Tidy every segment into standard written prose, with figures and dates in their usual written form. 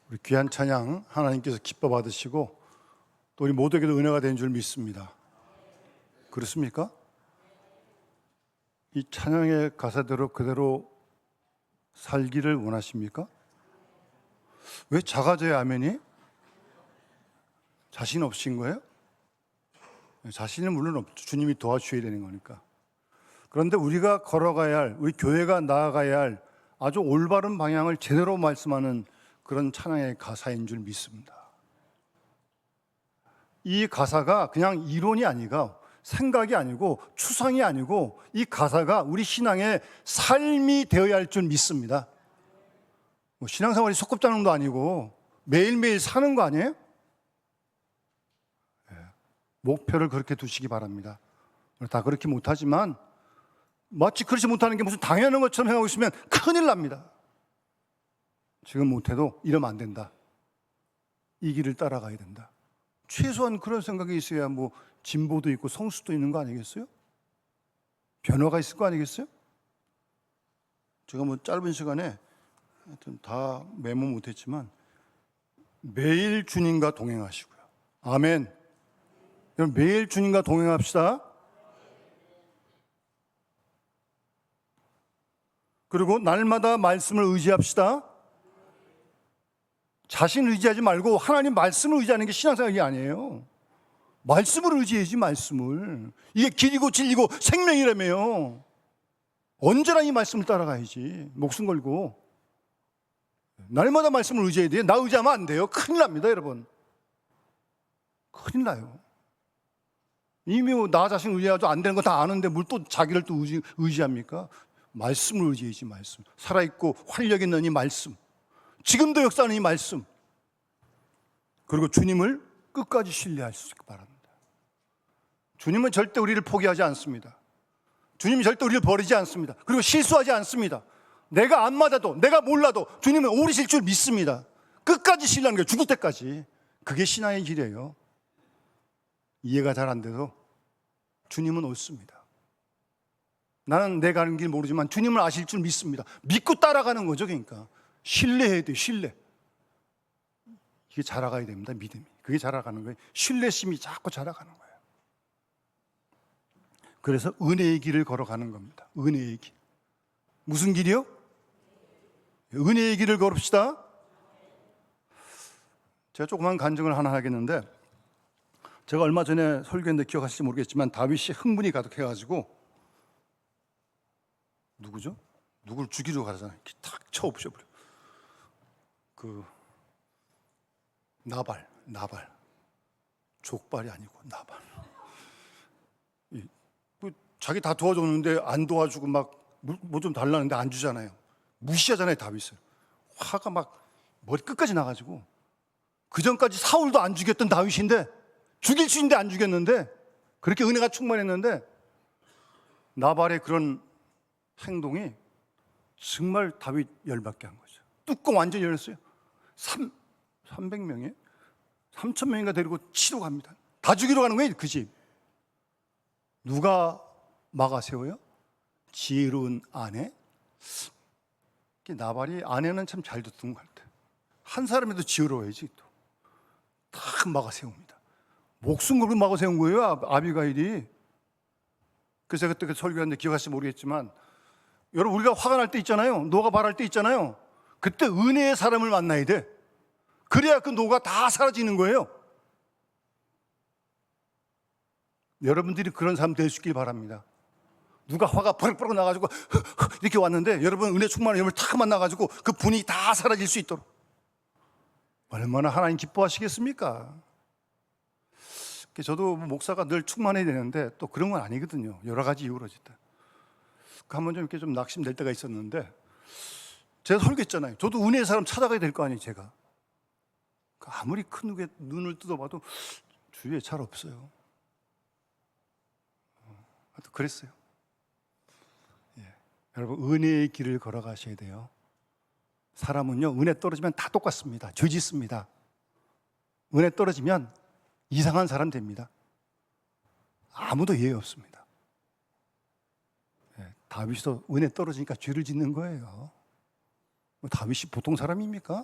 우리 귀한 찬양 하나님께서 기뻐 받으시고 또 우리 모두에게도 은혜가 된 줄 믿습니다. 그렇습니까? 이 찬양의 가사대로 그대로 살기를 원하십니까? 왜 작아져야 아멘이? 자신 없으신 거예요? 자신은 물론 없죠. 주님이 도와주셔야 되는 거니까. 그런데 우리가 걸어가야 할, 우리 교회가 나아가야 할 아주 올바른 방향을 제대로 말씀하는 그런 찬양의 가사인 줄 믿습니다. 이 가사가 그냥 이론이 아니고 생각이 아니고 추상이 아니고 이 가사가 우리 신앙의 삶이 되어야 할 줄 믿습니다. 뭐 신앙생활이 소꿉장도 아니고 매일매일 사는 거 아니에요? 목표를 그렇게 두시기 바랍니다. 다 그렇게 못하지만 마치 그렇지 못하는 게 무슨 당연한 것처럼 생각하고 있으면 큰일 납니다. 지금 못해도 이러면 안 된다. 이 길을 따라가야 된다. 최소한 그런 생각이 있어야 뭐 진보도 있고 성수도 있는 거 아니겠어요? 변화가 있을 거 아니겠어요? 제가 뭐 짧은 시간에 하여튼 다 메모 못했지만 매일 주님과 동행하시고요. 아멘. 여러분 매일 주님과 동행합시다. 그리고 날마다 말씀을 의지합시다. 자신 의지하지 말고 하나님 말씀을 의지하는 게 신앙생활이 아니에요. 말씀을 의지해야지 말씀을. 이게 길이고 진리고 생명이라며요. 언제나 이 말씀을 따라가야지. 목숨 걸고. 날마다 말씀을 의지해야 돼요. 나 의지하면 안 돼요. 큰일 납니다 여러분. 큰일 나요. 이미 나 자신 의지하도 안 되는 거 다 아는데 뭘 또 자기를 또 의지합니까? 말씀을 의지해야지 말씀. 살아있고 활력 있는 이 말씀. 지금도 역사하는 이 말씀. 그리고 주님을 끝까지 신뢰할 수 있기 바랍니다. 주님은 절대 우리를 포기하지 않습니다. 주님이 절대 우리를 버리지 않습니다. 그리고 실수하지 않습니다. 내가 안 맞아도 내가 몰라도 주님은 오르실 줄 믿습니다. 끝까지 신뢰하는 거예요. 죽을 때까지. 그게 신앙의 길이에요. 이해가 잘 안 돼도 주님은 옳습니다. 나는 내 가는 길 모르지만 주님을 아실 줄 믿습니다. 믿고 따라가는 거죠. 그러니까 신뢰해야 돼요. 신뢰. 이게 자라가야 됩니다. 믿음이. 그게 자라가는 거예요. 신뢰심이 자꾸 자라가는 거예요. 그래서 은혜의 길을 걸어가는 겁니다. 은혜의 길. 무슨 길이요? 은혜의 길을 걸읍시다. 제가 조그만 간증을 하나 하겠는데, 제가 얼마 전에 설교했는데 기억하실지 모르겠지만 다윗이 흥분이 가득해가지고 누구죠? 누구를 죽이려고 가잖아요. 탁 쳐 부셔버려. 그 나발 족발이 아니고 나발. 뭐 자기 다 도와줬는데 안 도와주고 막 뭐 좀 달라는데 안 주잖아요. 무시하잖아요 다윗을. 화가 막 머리 끝까지 나가지고 그 전까지 사울도 안 죽였던 다윗인데 죽일 수 있는데 안 죽였는데 그렇게 은혜가 충만했는데 나발의 그런 행동이 정말 다윗 열받게 한 거죠. 뚜껑 완전히 열었어요. 300명이에요? 3,000명인가 데리고 치러 갑니다. 다 죽이러 가는 거예요, 그 집. 누가 막아 세워요? 지혜로운 아내? 나발이 아내는 참 잘 듣던 것 같아요. 한 사람이라도 지혜로워야지 또. 딱 막아 세웁니다. 목숨 걸고 막아 세운 거예요, 아비가일이. 그래서 제가 그때 설교하는데 기억하실지 모르겠지만 여러분 우리가 화가 날 때 있잖아요. 노가 발할 때 있잖아요. 그때 은혜의 사람을 만나야 돼. 그래야 그 노가 다 사라지는 거예요. 여러분들이 그런 사람 될 수 있길 바랍니다. 누가 화가 버럭버럭 나가지고 이렇게 왔는데 여러분 은혜 충만한 여러분을 탁 만나가지고 그 분이 다 사라질 수 있도록. 얼마나 하나님 기뻐하시겠습니까? 저도 목사가 늘 충만해야 되는데 또 그런 건 아니거든요. 여러 가지 이유로 진짜. 한번 좀 이렇게 좀 낙심될 때가 있었는데 제가 설교했잖아요. 저도 은혜의 사람 찾아가야 될 거 아니에요, 제가. 아무리 큰 눈을 뜯어봐도 주위에 잘 없어요. 하여튼 그랬어요. 예. 여러분 은혜의 길을 걸어가셔야 돼요. 사람은요 은혜 떨어지면 다 똑같습니다. 죄 짓습니다. 은혜 떨어지면 이상한 사람 됩니다. 아무도 예외 없습니다. 다윗도 은혜 떨어지니까 죄를 짓는 거예요. 다윗이 보통 사람입니까?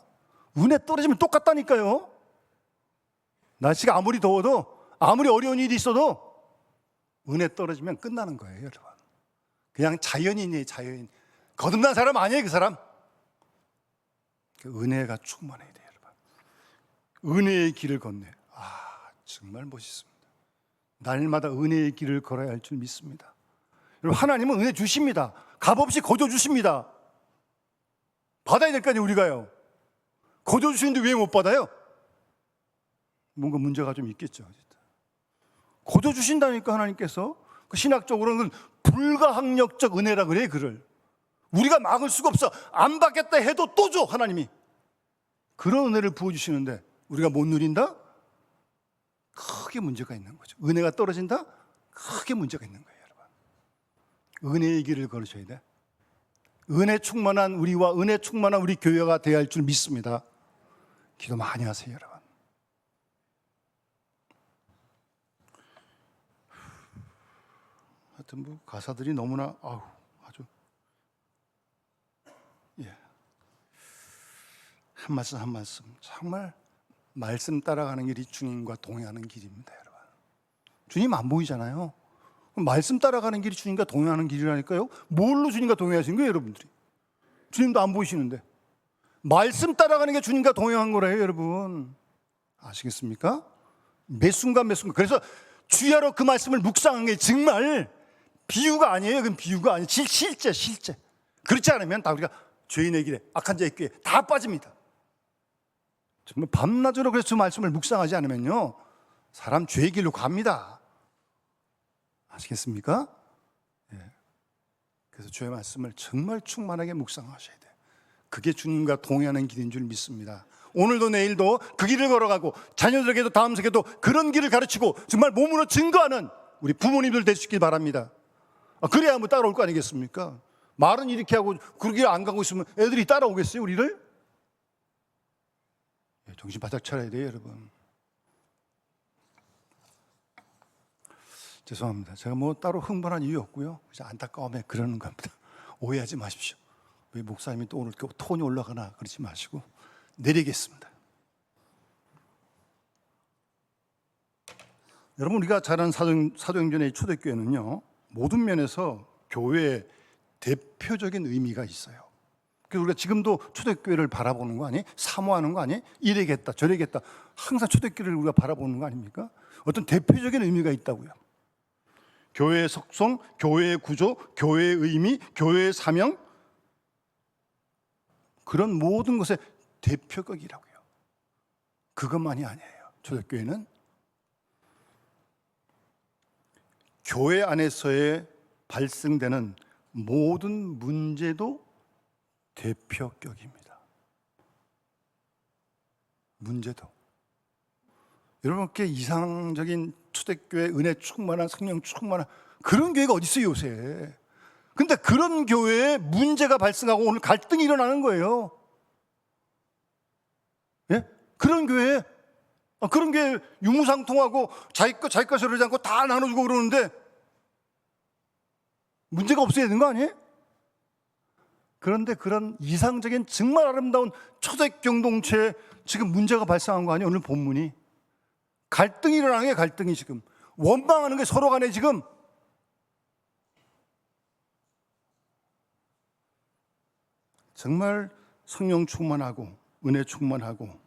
은혜 떨어지면 똑같다니까요. 날씨가 아무리 더워도, 아무리 어려운 일이 있어도 은혜 떨어지면 끝나는 거예요, 여러분. 그냥 자연인이에요, 자연인. 거듭난 사람 아니에요, 그 사람. 그 은혜가 충만해야 돼요, 여러분. 은혜의 길을 걷네. 정말 멋있습니다. 날마다 은혜의 길을 걸어야 할 줄 믿습니다. 여러분, 하나님은 은혜 주십니다. 값없이 거저 주십니다. 받아야 될 거 아니에요, 우리가요. 거저 주시는데 왜 못 받아요? 뭔가 문제가 좀 있겠죠. 거저 주신다니까, 하나님께서. 그 신학적으로는 불가항력적 은혜라 그래요, 그를. 우리가 막을 수가 없어. 안 받겠다 해도 또 줘, 하나님이. 그런 은혜를 부어주시는데 우리가 못 누린다? 크게 문제가 있는 거죠. 은혜가 떨어진다? 크게 문제가 있는 거예요, 여러분. 은혜의 길을 걸으셔야 돼. 은혜 충만한 우리와 은혜 충만한 우리 교회가 되어야 할 줄 믿습니다. 기도 많이 하세요, 여러분. 하여튼 뭐 가사들이 너무나 아주 한 말씀 한 말씀 정말 말씀 따라가는 길이 주님과 동행하는 길입니다, 여러분. 주님 안 보이잖아요. 말씀 따라가는 길이 주님과 동행하는 길이라니까요. 뭘로 주님과 동행하시는 거예요, 여러분들이? 주님도 안 보이시는데 말씀 따라가는 게 주님과 동행한 거래요, 여러분. 아시겠습니까? 매 순간 매 순간. 그래서 주야로 그 말씀을 묵상한 게 정말 비유가 아니에요. 그건 비유가 아니에요. 실제. 그렇지 않으면 다 우리가 죄인의 길에, 악한 자의 꾀에 다 빠집니다. 정말 밤낮으로 그래서 그 말씀을 묵상하지 않으면요, 사람 죄의 길로 갑니다. 아시겠습니까? 그래서 주의 말씀을 정말 충만하게 묵상하셔야 돼요. 그게 주님과 동행하는 길인 줄 믿습니다. 오늘도 내일도 그 길을 걸어가고 자녀들에게도 다음 세대도 그런 길을 가르치고 정말 몸으로 증거하는 우리 부모님들 될 수 있길 바랍니다. 그래야 뭐 따라올 거 아니겠습니까? 말은 이렇게 하고 그 길 안 가고 있으면 애들이 따라오겠어요, 우리를? 정신 바짝 차려야 돼요, 여러분. 죄송합니다. 제가 뭐 따로 흥분한 이유 없고요. 그냥 안타까움에 그러는 겁니다. 오해하지 마십시오. 왜 목사님이 또 오늘 톤이 올라가나 그러지 마시고 내리겠습니다. 여러분, 우리가 잘 아는 사도행전의 초대교회는요, 모든 면에서 교회의 대표적인 의미가 있어요. 그래서 우리가 지금도 초대교회를 바라보는 거 아니에요? 사모하는 거 아니에요? 이래겠다 저래겠다. 항상 초대교회를 우리가 바라보는 거 아닙니까? 어떤 대표적인 의미가 있다고요. 교회의 속성, 교회의 구조, 교회의 의미, 교회의 사명, 그런 모든 것의 대표격이라고요. 그것만이 아니에요. 초대교회는 교회 안에서의 발생되는 모든 문제도 대표격입니다. 문제도. 여러분께 이상적인 초대교회 은혜 충만한 성령 충만한 그런 교회가 어디 있어요, 요새? 근데 그런 교회에 문제가 발생하고 오늘 갈등이 일어나는 거예요. 예? 그런 교회 유무상통하고 자기 것을 그러지 않고 다 나눠주고 그러는데 문제가 없어야 되는 거 아니에요? 그런데 그런 이상적인 정말 아름다운 초대 공동체에 지금 문제가 발생한 거 아니에요? 오늘 본문이 갈등이 일어나는 게 갈등이 지금 원망하는 게 서로 간에 지금 정말 성령 충만하고 은혜 충만하고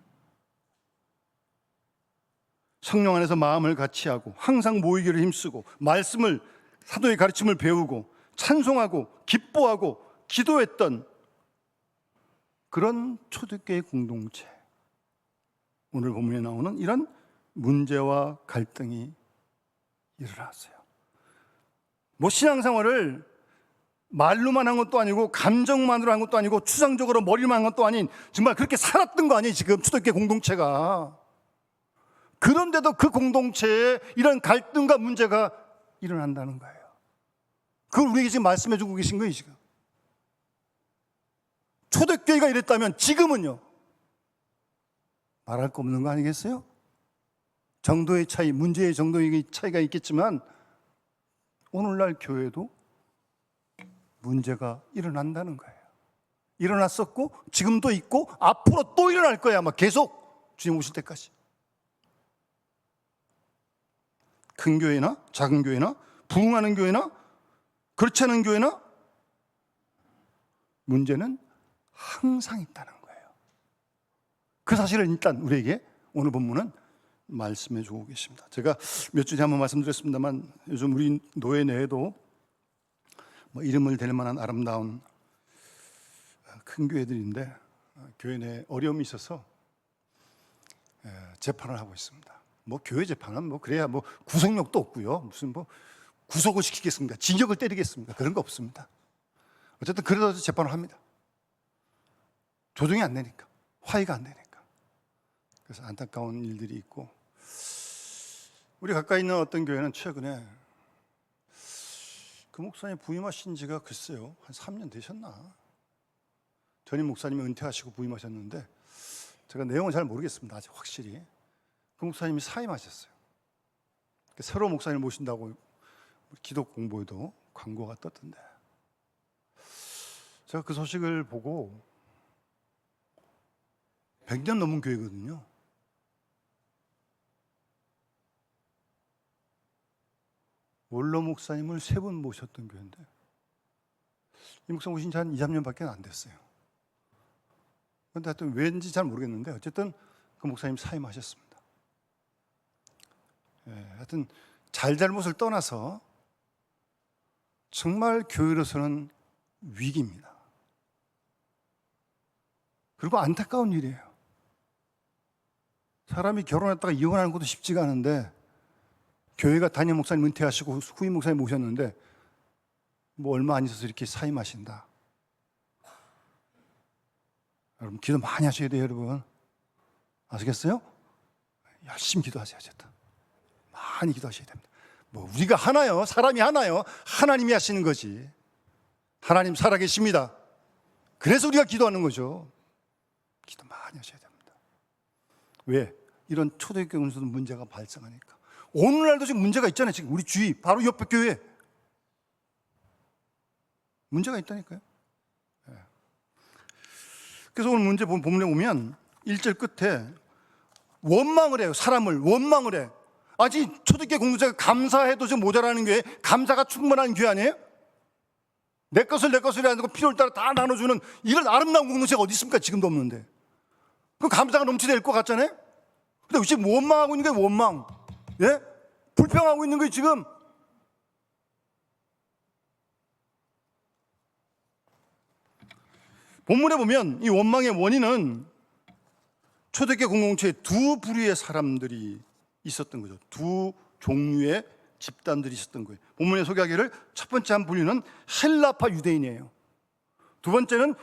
성령 안에서 마음을 같이 하고 항상 모이기를 힘쓰고 말씀을 사도의 가르침을 배우고 찬송하고 기뻐하고 기도했던 그런 초대교회 공동체, 오늘 본문에 나오는 이런 문제와 갈등이 일어났어요. 뭐 신앙생활을 말로만 한 것도 아니고 감정만으로 한 것도 아니고 추상적으로 머리만 한 것도 아닌 정말 그렇게 살았던 거 아니에요, 지금 초대교회 공동체가. 그런데도 그 공동체에 이런 갈등과 문제가 일어난다는 거예요. 그걸 우리에게 지금 말씀해 주고 계신 거예요, 지금. 초대교회가 이랬다면 지금은요, 말할 거 없는 거 아니겠어요? 정도의 차이, 문제의 정도의 차이가 있겠지만 오늘날 교회도 문제가 일어난다는 거예요. 일어났었고 지금도 있고 앞으로 또 일어날 거야. 아마 계속 주님 오실 때까지. 큰 교회나 작은 교회나 부흥하는 교회나 그렇지 않은 교회나 문제는 항상 있다는 거예요. 그 사실을 일단 우리에게 오늘 본문은 말씀해 주고 계십니다. 제가 몇 주에 한번 말씀드렸습니다만 요즘 우리 노예 내에도 뭐 이름을 댈 만한 아름다운 큰 교회들인데 교회 내에 어려움이 있어서 재판을 하고 있습니다. 뭐 교회 재판은 뭐 그래야 뭐 구속력도 없고요. 무슨 뭐 구속을 시키겠습니까? 징역을 때리겠습니까? 그런 거 없습니다. 어쨌든 그래도 재판을 합니다. 조정이 안 되니까, 화해가 안 되니까. 그래서 안타까운 일들이 있고, 우리 가까이 있는 어떤 교회는 최근에 그 목사님 부임하신 지가 글쎄요 한 3년 되셨나? 전임 목사님이 은퇴하시고 부임하셨는데 제가 내용은 잘 모르겠습니다. 아직 확실히. 그 목사님이 사임하셨어요. 새로운 목사님을 모신다고 기도 공보에도 광고가 떴던데, 제가 그 소식을 보고 100년 넘은 교회거든요. 원로 목사님을 3분 모셨던 교회인데 이 목사 모신 지 한 2, 3년밖에 안 됐어요. 그런데 하여튼 왠지 잘 모르겠는데 어쨌든 그 목사님 사임하셨습니다. 하여튼 잘잘못을 떠나서 정말 교회로서는 위기입니다. 그리고 안타까운 일이에요. 사람이 결혼했다가 이혼하는 것도 쉽지가 않은데 교회가 담임 목사님 은퇴하시고 후임 목사님 모셨는데 뭐 얼마 안 있어서 이렇게 사임하신다. 여러분 기도 많이 하셔야 돼요, 여러분. 아시겠어요? 열심히 기도하세요. 어쨌든 많이 기도하셔야 됩니다. 뭐 우리가 하나요? 사람이 하나요? 하나님이 하시는 거지. 하나님 살아계십니다. 그래서 우리가 기도하는 거죠. 기도 많이 하셔야 됩니다. 왜? 이런 초대교회 운수도 문제가 발생하니까. 오늘날도 지금 문제가 있잖아요. 지금 우리 주위 바로 옆에 교회 문제가 있다니까요. 그래서 오늘 문제 본문에 보면 1절 끝에 원망을 해요. 사람을 원망을 해. 아직 초대교회 공동체가 감사해도 좀 모자라는 교회, 감사가 충분한 교회 아니에요? 내 것을 아니고 필요를 따라 다 나눠주는 이런 아름다운 공동체가 어디 있습니까? 지금도 없는데. 그 감사가 넘치될 것 같잖아요? 근데 지금 원망하고 있는 게 원망. 예? 불평하고 있는 게 지금. 본문에 보면 이 원망의 원인은 초대교회 공동체에 두 부류의 사람들이 있었던 거죠. 두 종류의 집단들이 있었던 거예요. 본문에 소개하기를 첫 번째 한 분류는 헬라파 유대인이에요. 두 번째는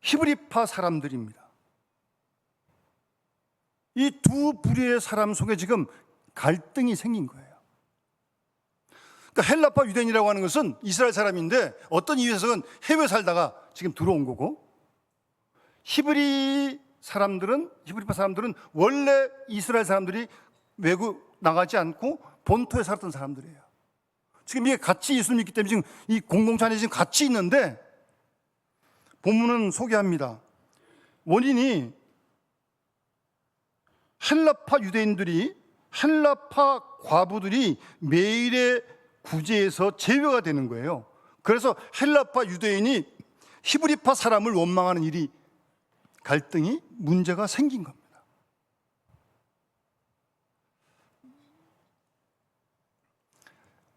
히브리파 사람들입니다. 이 두 부류의 사람 속에 지금 갈등이 생긴 거예요. 그러니까 헬라파 유대인이라고 하는 것은 이스라엘 사람인데 어떤 이유에서는 해외 살다가 지금 들어온 거고, 히브리파 사람들은 원래 이스라엘 사람들이 외국 나가지 않고 본토에 살았던 사람들이에요. 지금 이게 같이 예수님 믿기 때문에 지금 이 공동체 안에 지금 같이 있는데 본문은 소개합니다. 원인이 헬라파 유대인들이, 헬라파 과부들이 매일의 구제에서 제외가 되는 거예요. 그래서 헬라파 유대인이 히브리파 사람을 원망하는 일이, 갈등이, 문제가 생긴 겁니다.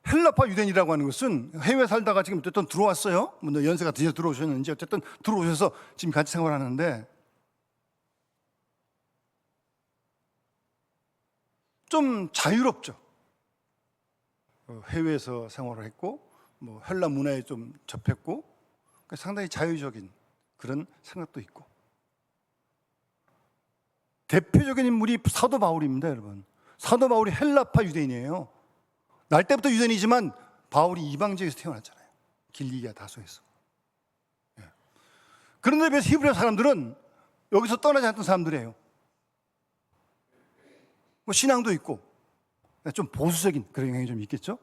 헬라파 유대인이라고 하는 것은 해외 살다가 지금 어쨌든 들어왔어요. 연세가 드셔 들어오셨는지 어쨌든 들어오셔서 지금 같이 생활하는데 좀 자유롭죠. 해외에서 생활을 했고 뭐 헬라 문화에 좀 접했고 상당히 자유적인 그런 생각도 있고, 대표적인 인물이 사도 바울입니다. 여러분, 사도 바울이 헬라파 유대인이에요. 날 때부터 유대인이지만 바울이 이방 지역에서 태어났잖아요. 길리기아 다소에서. 그런데 비해서 히브리 사람들은 여기서 떠나지 않던 사람들이에요. 뭐 신앙도 있고 좀 보수적인 그런 영향이 좀 있겠죠.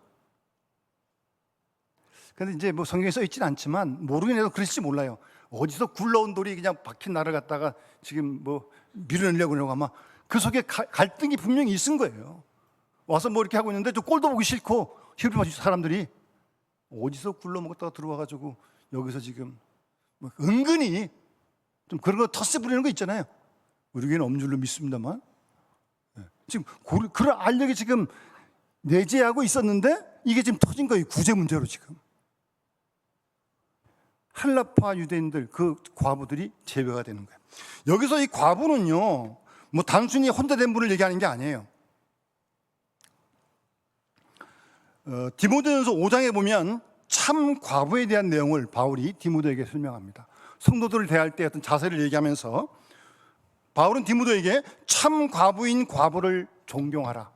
그런데 이제 뭐 성경에 써 있지는 않지만 모르긴 해도 그랬을지 몰라요. 어디서 굴러온 돌이 그냥 박힌 나를 갖다가 지금 뭐 밀어내려고 그러고 아마 그 속에 갈등이 분명히 있은 거예요. 와서 뭐 이렇게 하고 있는데 저 꼴도 보기 싫고 힐끔하지 사람들이 어디서 굴러먹었다가 들어와가지고 여기서 지금 뭐 은근히 좀 그런 거 텃세 부리는 거 있잖아요. 우리 교회는 엄줄로 믿습니다만 지금 그런 알력이 지금 내재하고 있었는데 이게 지금 터진 거예요. 구제 문제로 지금. 헬라파 유대인들 그 과부들이 제외가 되는 거예요. 여기서 이 과부는요, 뭐 단순히 혼자 된 분을 얘기하는 게 아니에요. 디모데전서 5장에 보면 참 과부에 대한 내용을 바울이 디모데에게 설명합니다. 성도들을 대할 때 어떤 자세를 얘기하면서 바울은 디모데에게 참 과부인 과부를 존경하라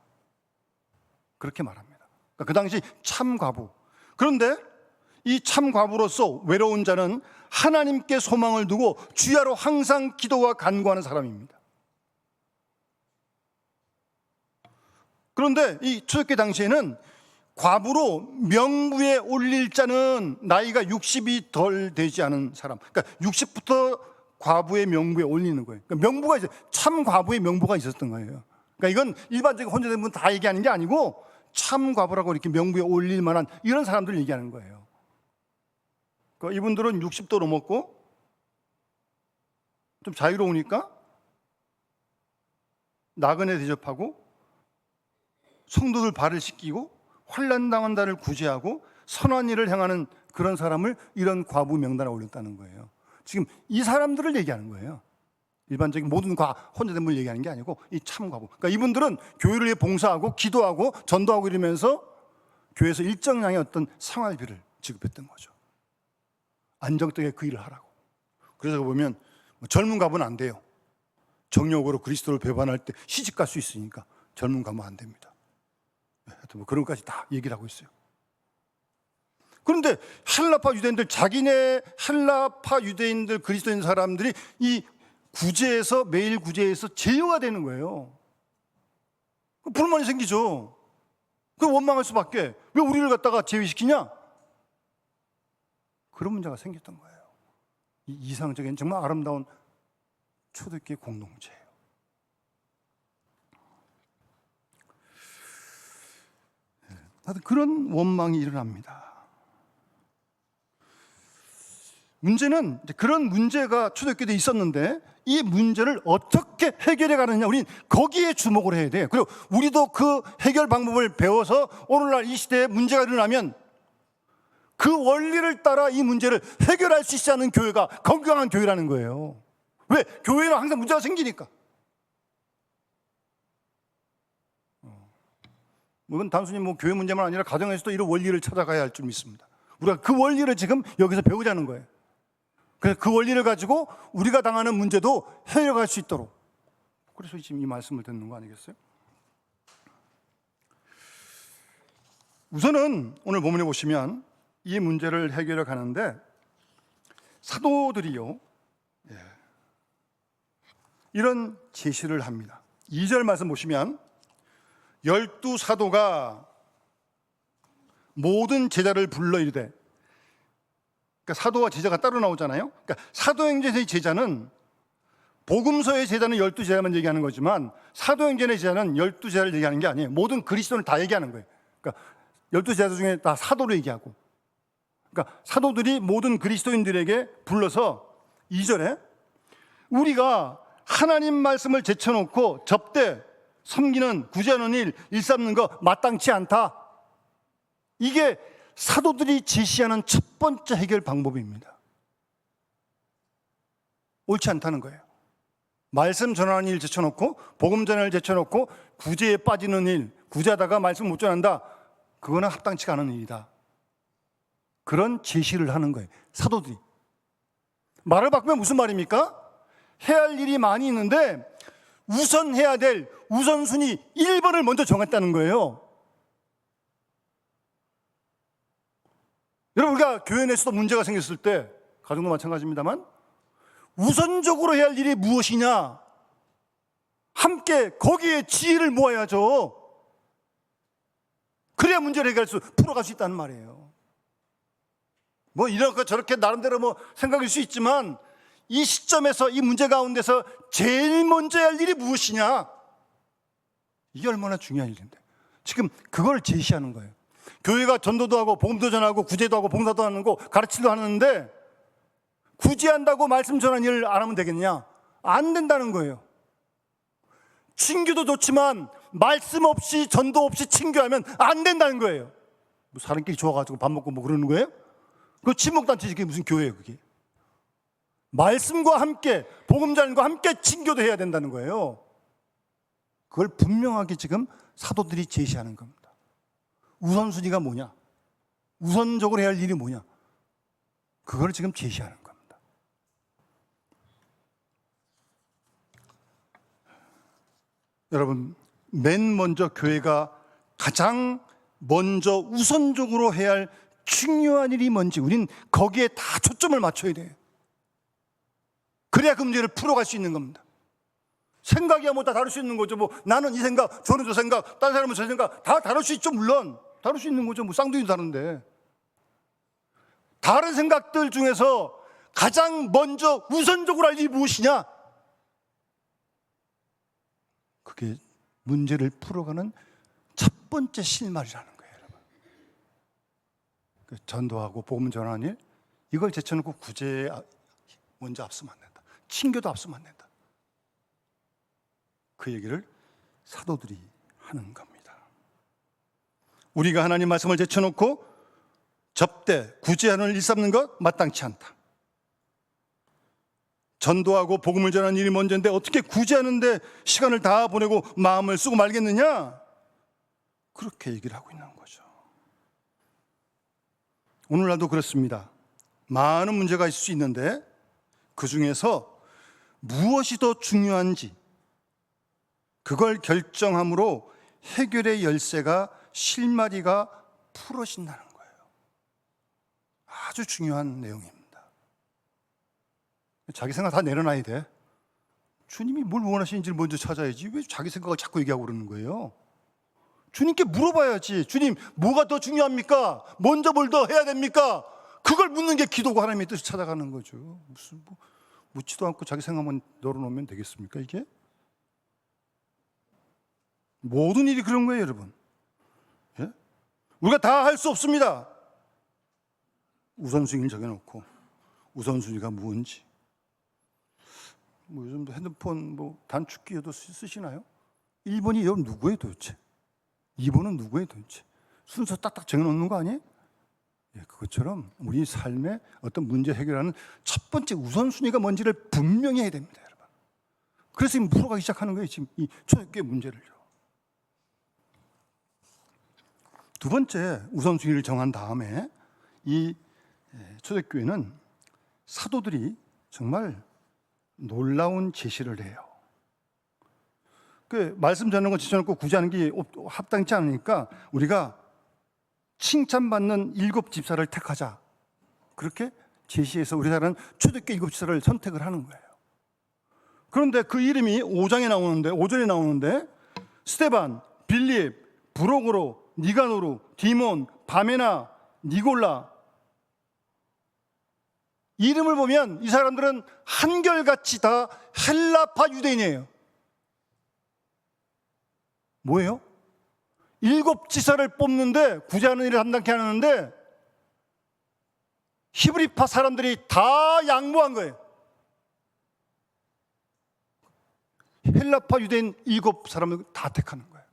그렇게 말합니다. 그러니까 그 당시 참 과부. 그런데 이 참 과부로서 외로운 자는 하나님께 소망을 두고 주야로 항상 기도와 간구하는 사람입니다. 그런데 이 초대교회 당시에는 과부로 명부에 올릴 자는 나이가 60이 덜 되지 않은 사람, 그러니까 60부터 과부의 명부에 올리는 거예요. 그러니까 명부가 있어요. 참 과부의 명부가 있었던 거예요. 그러니까 이건 일반적인 혼자된 분 다 얘기하는 게 아니고 참 과부라고 이렇게 명부에 올릴 만한 이런 사람들 얘기하는 거예요. 그러니까 이분들은 60도 넘었고 좀 자유로우니까 나그네 대접하고 성도들 발을 씻기고 환난 당한 자를 구제하고 선한 일을 행하는 그런 사람을 이런 과부 명단에 올렸다는 거예요. 지금 이 사람들을 얘기하는 거예요. 일반적인 모든 혼자된 분을 얘기하는 게 아니고 이 참 과부. 그러니까 이분들은 교회를 위해 봉사하고 기도하고 전도하고 이러면서 교회에서 일정량의 어떤 생활비를 지급했던 거죠. 안정되게 그 일을 하라고. 그래서 보면 젊은 과부는 안 돼요. 정욕으로 그리스도를 배반할 때 시집 갈 수 있으니까 젊은 과부는 안 됩니다. 하여튼 뭐 그런 것까지 다 얘기를 하고 있어요. 그런데 헬라파 유대인들, 자기네 헬라파 유대인들, 그리스도인 사람들이 이 구제에서, 매일 구제에서 제어가 되는 거예요. 불만이 생기죠. 그 원망할 수밖에. 왜 우리를 갖다가 제외시키냐? 그런 문제가 생겼던 거예요. 이 이상적인 정말 아름다운 초대교회 공동체예요. 하여튼 그런 원망이 일어납니다. 문제는 그런 문제가 초대교회에 있었는데 이 문제를 어떻게 해결해 가느냐, 우리는 거기에 주목을 해야 돼요. 그리고 우리도 그 해결 방법을 배워서 오늘날 이 시대에 문제가 일어나면 그 원리를 따라 이 문제를 해결할 수 있지 않은 교회가 건강한 교회라는 거예요. 왜? 교회는 항상 문제가 생기니까. 이건 단순히 뭐 교회 문제만 아니라 가정에서도 이런 원리를 찾아가야 할 줄 믿습니다. 우리가 그 원리를 지금 여기서 배우자는 거예요. 그래서 그 원리를 가지고 우리가 당하는 문제도 해결할 수 있도록. 그래서 지금 이 말씀을 듣는 거 아니겠어요? 우선은 오늘 본문에 보시면 이 문제를 해결해 가는데 사도들이요, 이런 제시를 합니다. 2절 말씀 보시면 12사도가 모든 제자를 불러 이르되, 그러니까 사도와 제자가 따로 나오잖아요. 그러니까 사도행전의 제자는, 복음서의 제자는 12제자만 얘기하는 거지만 사도행전의 제자는 12제자를 얘기하는 게 아니에요. 모든 그리스도를 다 얘기하는 거예요. 그러니까 12제자 중에 다 사도를 얘기하고, 그러니까 사도들이 모든 그리스도인들에게 불러서 2절에 우리가 하나님 말씀을 제쳐놓고 접대 섬기는, 구제하는 일, 일삼는 거 마땅치 않다. 이게 사도들이 제시하는 첫 번째 해결 방법입니다. 옳지 않다는 거예요. 말씀 전하는 일 제쳐놓고, 복음 전하는 일 제쳐놓고 구제에 빠지는 일, 구제하다가 말씀 못 전한다. 그거는 합당치가 않은 일이다. 그런 제시를 하는 거예요, 사도들이. 말을 바꾸면 무슨 말입니까? 해야 할 일이 많이 있는데 우선 해야 될 우선순위 1번을 먼저 정했다는 거예요. 여러분, 우리가 교회 내에서도 문제가 생겼을 때, 가정도 마찬가지입니다만, 우선적으로 해야 할 일이 무엇이냐, 함께 거기에 지혜를 모아야죠. 그래야 문제를 풀어갈 수 있다는 말이에요. 뭐 이렇게 저렇게 나름대로 뭐 생각일 수 있지만 이 시점에서 이 문제 가운데서 제일 먼저 해야 할 일이 무엇이냐? 이게 얼마나 중요한 일인데 지금 그걸 제시하는 거예요. 교회가 전도도 하고 복음도 전하고 구제도 하고 봉사도 하는 거 가르치도 하는데 구제한다고 말씀 전하는 일을 안 하면 되겠냐? 안 된다는 거예요. 친교도 좋지만 말씀 없이 전도 없이 친교하면 안 된다는 거예요. 뭐 사람끼리 좋아가지고 밥 먹고 뭐 그러는 거예요? 그 친목단체지 그게 무슨 교회예요 그게? 말씀과 함께 복음 전과 함께 친교도 해야 된다는 거예요. 그걸 분명하게 지금 사도들이 제시하는 겁니다. 우선순위가 뭐냐? 우선적으로 해야 할 일이 뭐냐? 그걸 지금 제시하는 겁니다. 여러분, 맨 먼저 교회가 가장 먼저 우선적으로 해야 할 중요한 일이 뭔지 우린 거기에 다 초점을 맞춰야 돼요. 그래야 그 문제를 풀어갈 수 있는 겁니다. 생각이야 뭐 다 다를 수 있는 거죠. 뭐 나는 이 생각, 저는 저 생각, 다른 사람은 저 생각 다 다를 수 있죠. 물론 다를 수 있는 거죠. 뭐 쌍둥이도 다른데 다른 생각들 중에서 가장 먼저 우선적으로 할 일이 무엇이냐? 그게 문제를 풀어가는 첫 번째 실마리라는 거예요, 여러분. 전도하고 복음 전하는 일 이걸 제쳐놓고 구제 먼저 앞서면 안 된다. 친교도 앞서면 안 된다. 그 얘기를 사도들이 하는 겁니다. 우리가 하나님 말씀을 제쳐놓고 접대, 구제하는 일 삼는 것 마땅치 않다. 전도하고 복음을 전하는 일이 먼저인데 어떻게 구제하는데 시간을 다 보내고 마음을 쓰고 말겠느냐? 그렇게 얘기를 하고 있는 거죠. 오늘날도 그렇습니다. 많은 문제가 있을 수 있는데 그 중에서 무엇이 더 중요한지 그걸 결정함으로 해결의 열쇠가 실마리가 풀어진다는 거예요. 아주 중요한 내용입니다. 자기 생각 다 내려놔야 돼. 주님이 뭘 원하시는지를 먼저 찾아야지 왜 자기 생각을 자꾸 얘기하고 그러는 거예요? 주님께 물어봐야지. 주님 뭐가 더 중요합니까? 먼저 뭘 더 해야 됩니까? 그걸 묻는 게 기도고 하나님의 뜻을 찾아가는 거죠. 무슨 뭐 묻지도 않고 자기 생각만 널어놓으면 되겠습니까 이게? 모든 일이 그런 거예요 여러분. 예? 우리가 다 할 수 없습니다. 우선순위를 정해놓고 우선순위가 뭔지 뭐 요즘도 핸드폰 뭐 단축키도 쓰시나요? 1번이 여러분 누구예요 도대체? 2번은 누구예요 도대체? 순서 딱딱 정해놓는 거 아니에요? 예, 그것처럼 우리 삶의 어떤 문제 해결하는 첫 번째 우선순위가 뭔지를 분명히 해야 됩니다 여러분. 그래서 지금 풀어가기 시작하는 거예요 지금 이 초대교회 문제를요. 두 번째 우선순위를 정한 다음에 이 초대교회는 사도들이 정말 놀라운 제시를 해요. 그 말씀 전하는 거 지쳐놓고 구제하는 게 합당치 않으니까 우리가 칭찬받는 7 집사를 택하자. 그렇게 제시해서 우리나라는 초대교회 7 집사를 선택을 하는 거예요. 그런데 그 이름이 5절에 나오는데 스데반, 빌립, 브로고로, 니가노루, 디몬, 바메나, 니골라 이름을 보면 이 사람들은 한결같이 다 헬라파 유대인이에요. 뭐예요? 7 지사를 뽑는데 구제하는 일을 담당케 하는데 히브리파 사람들이 다 양보한 거예요. 헬라파 유대인 7 사람을 다 택하는 거예요.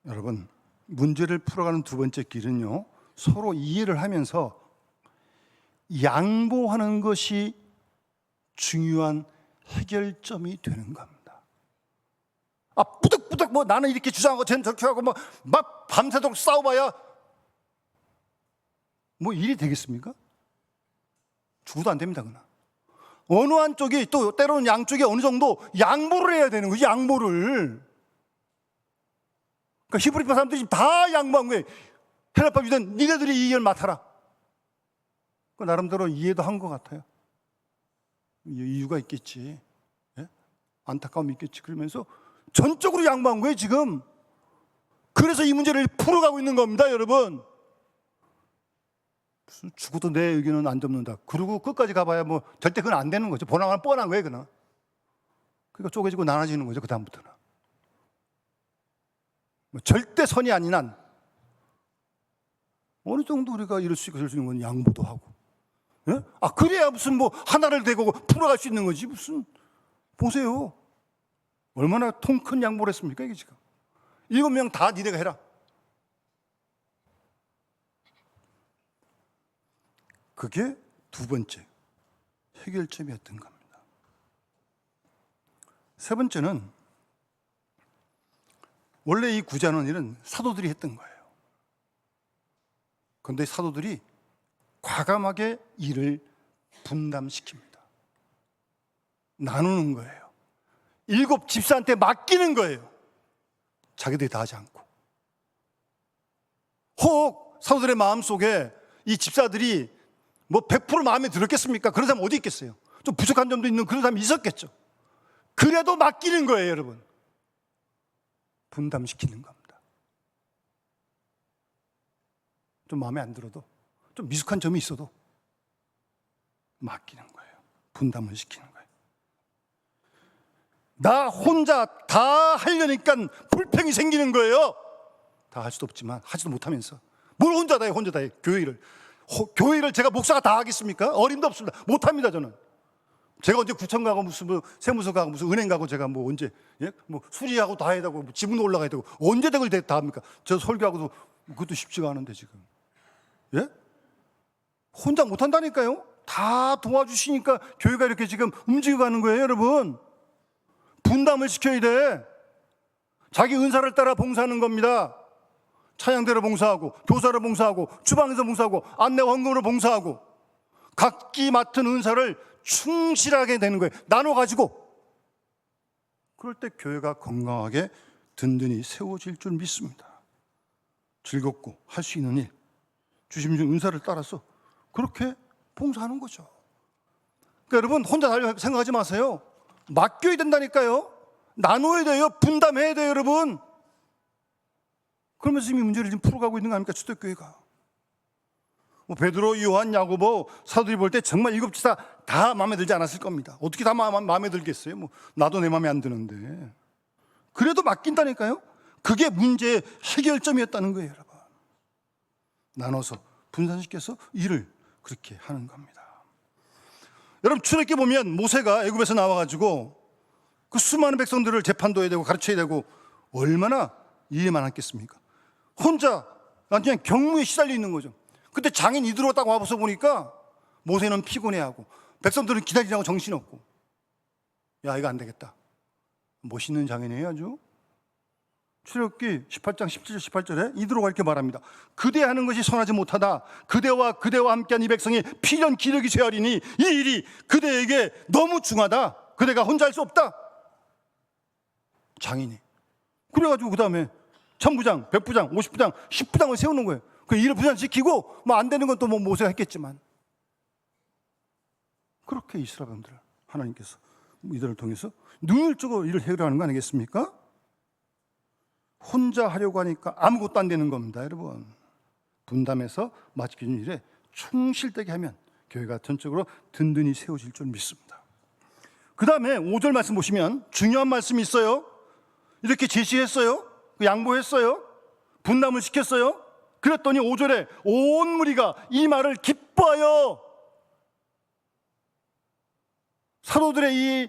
여러분 문제를 풀어가는 두 번째 길은요 서로 이해를 하면서 양보하는 것이 중요한 해결점이 되는 겁니다. 뿌득뿌득 뭐 나는 이렇게 주장하고 쟤는 저렇게 하고 막 밤새도록 싸워봐야 뭐 일이 되겠습니까? 죽어도 안 됩니다. 그나 어느 한쪽이 또 때로는 양쪽이 어느 정도 양보를 해야 되는 거지. 양보를. 그러니까 히브리파 사람들이 지금 다 양보한 거예요. 헬라파 유대는 니네들이 이 일 맡아라. 그 나름대로 이해도 한 것 같아요. 이유가 있겠지. 예? 안타까움이 있겠지. 그러면서 전적으로 양보한 거예요 지금. 그래서 이 문제를 풀어가고 있는 겁니다, 여러분. 무슨 죽어도 내 의견은 안 접는다. 그리고 끝까지 가봐야 뭐 절대 그건 안 되는 거죠. 뻔한 거예요, 그는. 그러니까 쪼개지고 나눠지는 거죠, 그 다음부터는. 뭐 절대 선이 아닌 한 어느 정도 우리가 이럴 수 있는 건 양보도 하고, 예? 그래야 무슨 뭐 하나를 대고 풀어갈 수 있는 거지. 무슨 보세요, 얼마나 통 큰 양보를 했습니까, 이게 지금. 7명 다 니네가 해라. 그게 두 번째 해결점이었던 겁니다. 세 번째는 원래 이 구제하는 일은 사도들이 했던 거예요. 그런데 사도들이 과감하게 일을 분담시킵니다. 나누는 거예요. 7 집사한테 맡기는 거예요. 자기들이 다 하지 않고. 혹 사도들의 마음속에 이 집사들이 뭐 100% 마음에 들었겠습니까? 그런 사람 어디 있겠어요? 좀 부족한 점도 있는 그런 사람이 있었겠죠. 그래도 맡기는 거예요, 여러분. 분담시키는 겁니다. 좀 마음에 안 들어도, 좀 미숙한 점이 있어도 맡기는 거예요. 분담을 시키는 거예요. 나 혼자 다 하려니까 불평이 생기는 거예요. 다 할 수도 없지만 하지도 못하면서 뭘 혼자 다 해, 혼자 다 해. 교회를 제가 목사가 다 하겠습니까? 어림도 없습니다. 못합니다, 저는. 제가 언제 구청 가고 무슨 뭐 세무서 가고 무슨 은행 가고 제가 뭐 언제 뭐 수리하고 다 해야 되고 뭐 지붕도 올라가야 되고 언제 그걸 다 합니까? 저 설교하고도 그것도 쉽지가 않은데 지금. 예? 혼자 못한다니까요. 다 도와주시니까 교회가 이렇게 지금 움직여가는 거예요, 여러분. 분담을 시켜야 돼. 자기 은사를 따라 봉사하는 겁니다. 찬양대로 봉사하고, 교사로 봉사하고, 주방에서 봉사하고, 안내 헌금으로 봉사하고, 각기 맡은 은사를 충실하게 되는 거예요. 나눠가지고. 그럴 때 교회가 건강하게 든든히 세워질 줄 믿습니다. 즐겁고 할 수 있는 일, 주신 은사를 따라서 그렇게 봉사하는 거죠. 그러니까 여러분, 혼자 하려고 생각하지 마세요. 맡겨야 된다니까요. 나눠야 돼요. 분담해야 돼요, 여러분. 그러면서 이미 문제를 지금 풀어가고 있는 거 아닙니까, 초대교회가. 뭐 베드로, 요한, 야고보 사도들이 볼 때 정말 7 집사 다 마음에 들지 않았을 겁니다. 어떻게 다 마음에 들겠어요? 뭐 나도 내 마음에 안 드는데. 그래도 맡긴다니까요. 그게 문제의 해결점이었다는 거예요, 여러분. 나눠서 분산시켜서 일을 그렇게 하는 겁니다. 여러분, 출애굽기 보면 모세가 애굽에서 나와가지고 그 수많은 백성들을 재판도 해야 되고 가르쳐야 되고 얼마나 일이 많았겠습니까? 혼자 그냥 경무에 시달려 있는 거죠. 그때 장인 이드로가 딱 와서 보니까 모세는 피곤해하고 백성들은 기다리라고 정신없고, 야, 이거 안 되겠다. 멋있는 장인이에요, 아주. 출애굽기 18장 17절 18절에 이드로가 이렇게 말합니다. 그대 하는 것이 선하지 못하다. 그대와 함께한 이 백성이 필연 기력이 쇠하리니 이 일이 그대에게 너무 중하다. 그대가 혼자 할 수 없다. 장인이. 그래가지고 그 다음에 천부장, 백부장, 50부장, 10부장을 세우는 거예요. 그 일을 부산시키고 뭐 안 되는 건 또 뭐 모세가 했겠지만, 그렇게 이스라엘 사람들 하나님께서 이들을 통해서 능률적으로 일을 해결하는 거 아니겠습니까? 혼자 하려고 하니까 아무것도 안 되는 겁니다, 여러분. 분담해서 맡기는 일에 충실되게 하면 교회가 전적으로 든든히 세워질 줄 믿습니다. 그 다음에 5절 말씀 보시면 중요한 말씀이 있어요. 이렇게 제시했어요. 양보했어요. 분담을 시켰어요. 그랬더니 5절에 온 무리가 이 말을 기뻐하여, 사도들의 이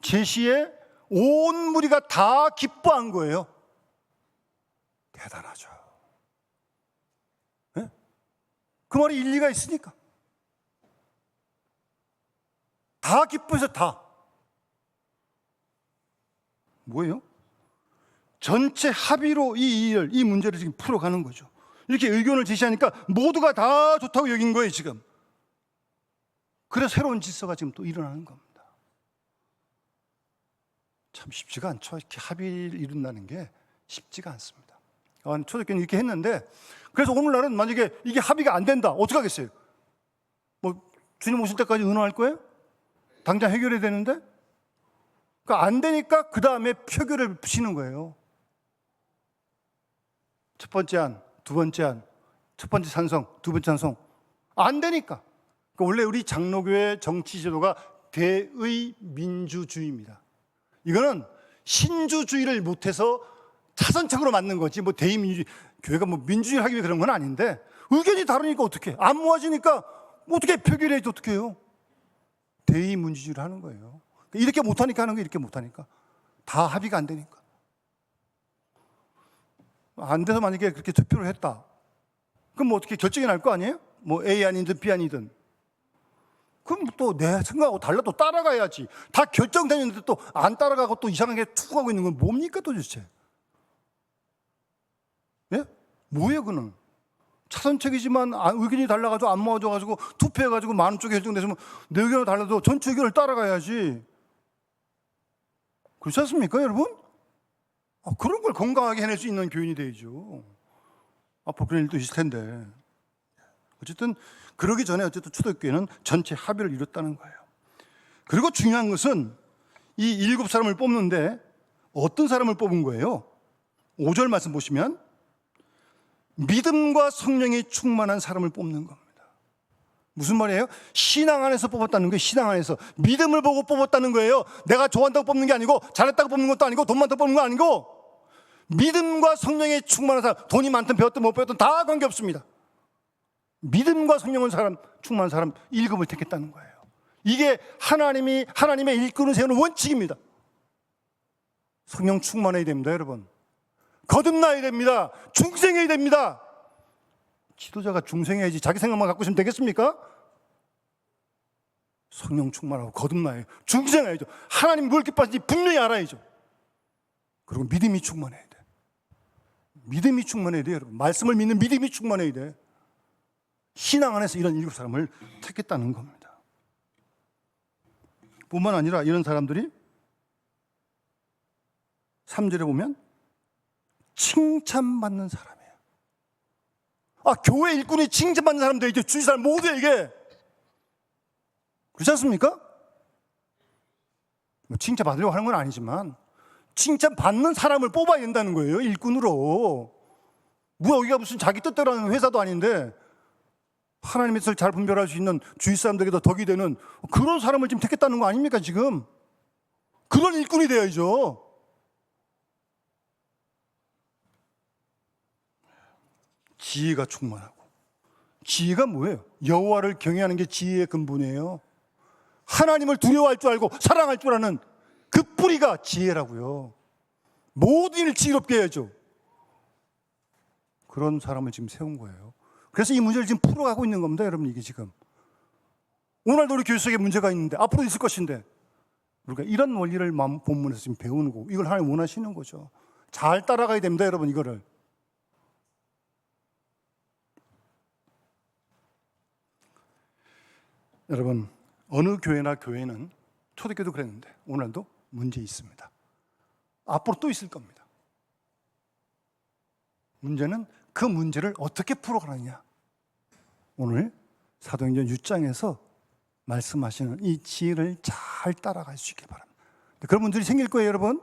제시에 온 무리가 다 기뻐한 거예요. 대단하죠. 네? 그 말이 일리가 있으니까. 다 기뻐해서 다. 뭐예요? 전체 합의로 이 문제를 지금 풀어가는 거죠. 이렇게 의견을 제시하니까 모두가 다 좋다고 여긴 거예요, 지금. 그래서 새로운 질서가 지금 또 일어나는 겁니다. 참 쉽지가 않죠. 이렇게 합의를 이룬다는 게 쉽지가 않습니다. 초대교회는 이렇게 했는데, 그래서 오늘날은 만약에 이게 합의가 안 된다, 어떻게 하겠어요? 뭐 주님 오실 때까지 의논할 거예요? 당장 해결해야 되는데? 그러니까 안 되니까 그 다음에 표결을 붙이는 거예요. 첫 번째 안, 두 번째 안, 첫 번째 찬성, 두 번째 찬성 안 되니까. 원래 우리 장로교회 정치 제도가 대의민주주의입니다. 이거는 신주주의를 못해서 차선책으로 만든 거지. 뭐 대의민주주의, 교회가 뭐 민주주의를 하기 위해 그런 건 아닌데, 의견이 다르니까 어떻게? 안 모아지니까 어떻게 표결해야지 어떻게 해요? 대의민주주의를 하는 거예요. 이렇게 못하니까 하는 거예요. 이렇게 못하니까. 다 합의가 안 되니까. 안 돼서 만약에 그렇게 투표를 했다. 그럼 뭐 어떻게 결정이 날 거 아니에요? 뭐 A 아니든 B 아니든. 그럼 또 내 생각하고 달라도 따라가야지. 다 결정되는데 또 안 따라가고 또 이상하게 투구하고 있는 건 뭡니까 도대체? 예? 뭐예요 그는? 차선책이지만 의견이 달라가지고 안 모아져가지고 투표해가지고 많은 쪽에 결정됐으면 내 의견이 달라도 전체 의견을 따라가야지. 그렇지 않습니까 여러분? 그런 걸 건강하게 해낼 수 있는 교인이 되죠. 앞으로 그런 일도 있을 텐데. 어쨌든 그러기 전에 어쨌든 초대교회는 전체 합의를 이뤘다는 거예요. 그리고 중요한 것은 이 7사람을 뽑는데 어떤 사람을 뽑은 거예요? 5절 말씀 보시면 믿음과 성령이 충만한 사람을 뽑는 겁니다. 무슨 말이에요? 신앙 안에서 뽑았다는 거예요. 신앙 안에서 믿음을 보고 뽑았다는 거예요. 내가 좋아한다고 뽑는 게 아니고 잘했다고 뽑는 것도 아니고 돈 많다고 뽑는 거 아니고 믿음과 성령이 충만한 사람, 돈이 많든 배웠든 못 배웠든 다 관계없습니다. 믿음과 성령은 사람, 충만한 사람 1급을 택했다는 거예요. 이게 하나님의 일꾼을 세우는 원칙입니다. 성령 충만해야 됩니다, 여러분. 거듭나야 됩니다. 중생해야 됩니다. 지도자가 중생해야지 자기 생각만 갖고 있으면 되겠습니까? 성령 충만하고 거듭나야 중생해야죠. 하나님 뭘 기뻐하시는지 분명히 알아야죠. 그리고 믿음이 충만해야 돼. 믿음이 충만해야 돼요, 여러분. 말씀을 믿는 믿음이 충만해야 돼. 신앙 안에서 이런 7사람을 택했다는 겁니다. 뿐만 아니라 이런 사람들이 3절에 보면 칭찬받는 사람이에요. 교회 일꾼이 칭찬받는 사람도 있죠. 주위 사람 모두에게. 그렇지 않습니까? 칭찬받으려고 하는 건 아니지만 칭찬받는 사람을 뽑아야 된다는 거예요. 일꾼으로. 여기가 무슨 자기 뜻대로 하는 회사도 아닌데 하나님의 뜻을 잘 분별할 수 있는 주위 사람들에게도 덕이 되는 그런 사람을 지금 택했다는 거 아닙니까 지금? 그런 일꾼이 되어야죠. 지혜가 충만하고. 지혜가 뭐예요? 여호와를 경외하는 게 지혜의 근본이에요. 하나님을 두려워할 줄 알고 사랑할 줄 아는 그 뿌리가 지혜라고요. 모든 일을 지혜롭게 해야죠. 그런 사람을 지금 세운 거예요. 그래서 이 문제를 지금 풀어가고 있는 겁니다, 여러분. 이게 지금 오늘도 우리 교회 속에 문제가 있는데 앞으로 있을 것인데 우리가 이런 원리를 본문에서 지금 배우는 거고 이걸 하나님 원하시는 거죠. 잘 따라가야 됩니다, 여러분. 이거를 여러분, 어느 교회나 교회는 초대교회도 그랬는데 오늘도 문제 있습니다. 앞으로 또 있을 겁니다. 문제는 그 문제를 어떻게 풀어가느냐. 오늘 사도행전 6장에서 말씀하시는 이 지혜를 잘 따라갈 수 있길 바랍니다. 그런 분들이 생길 거예요, 여러분.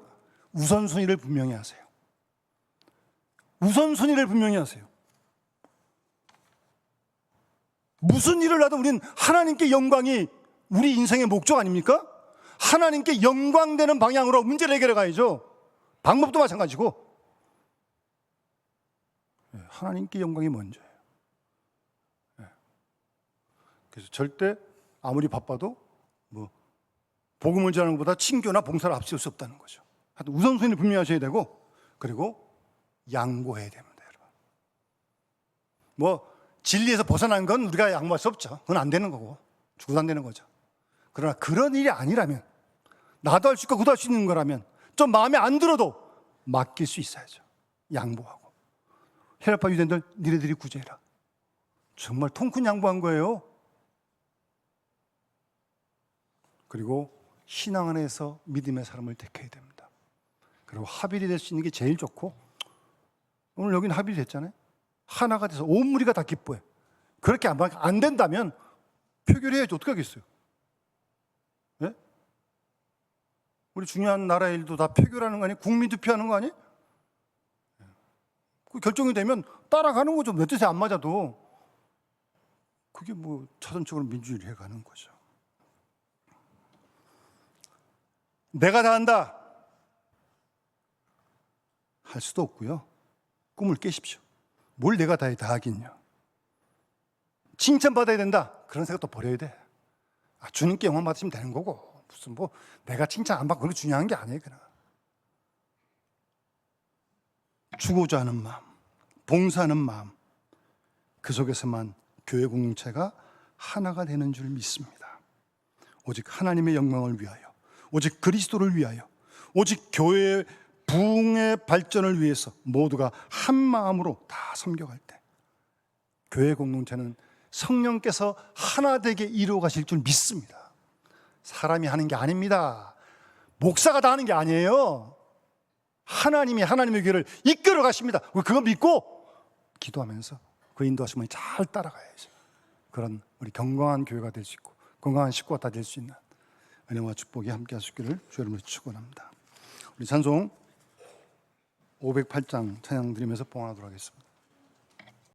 우선순위를 분명히 하세요. 우선순위를 분명히 하세요. 무슨 일을 하든 우리는 하나님께 영광이 우리 인생의 목적 아닙니까? 하나님께 영광되는 방향으로 문제를 해결해 가야죠. 방법도 마찬가지고 하나님께 영광이 먼저예요. 그래서 절대 아무리 바빠도 복음을 전하는 것보다 친교나 봉사를 앞세울 수 없다는 거죠. 하여튼 우선순위를 분명히 하셔야 되고 그리고 양보해야 됩니다, 여러분. 진리에서 벗어난 건 우리가 양보할 수 없죠. 그건 안 되는 거고 죽어도 안 되는 거죠. 그러나 그런 일이 아니라면 나도 할 수 있고 그도 할 수 있는 거라면 좀 마음에 안 들어도 맡길 수 있어야죠. 양보하고. 헬라파 유대인들 니네들이 구제해라. 정말 통큰 양보한 거예요. 그리고 신앙 안에서 믿음의 사람을 택해야 됩니다. 그리고 합일이 될 수 있는 게 제일 좋고 오늘 여기는 합일이 됐잖아요. 하나가 돼서 온 무리가 다 기뻐해. 그렇게 안 된다면 표결해야지 어떻게 하겠어요? 네? 우리 중요한 나라 일도 다 표결하는 거 아니에요? 국민 투표하는 거 아니에요? 그 결정이 되면 따라가는 거죠. 내 뜻에 안 맞아도. 그게 뭐 차선적으로 민주주의를 해가는 거죠. 내가 다 한다 할 수도 없고요. 꿈을 깨십시오. 뭘 내가 다 하겠냐. 칭찬받아야 된다 그런 생각도 버려야 돼. 주님께 영광 받으시면 되는 거고, 무슨 뭐 내가 칭찬 안 받고 그런 게 중요한 게 아니에요. 그냥 주고자 하는 마음, 봉사하는 마음, 그 속에서만 교회 공동체가 하나가 되는 줄 믿습니다. 오직 하나님의 영광을 위하여, 오직 그리스도를 위하여, 오직 교회의 부흥의 발전을 위해서 모두가 한 마음으로 다 섬겨갈 때 교회 공동체는 성령께서 하나 되게 이루어 가실 줄 믿습니다. 사람이 하는 게 아닙니다. 목사가 다 하는 게 아니에요. 하나님이 하나님의 교회를 이끌어 가십니다. 그거 믿고 기도하면서 그 인도하심을 잘 따라가야죠. 그런 우리 건강한 교회가 될 수 있고 건강한 식구가 다 될 수 있는 은혜와 축복이 함께 하시기를 주의 이름으로 축원합니다. 우리 찬송 508장 찬양 드리면서 봉헌하도록 하겠습니다.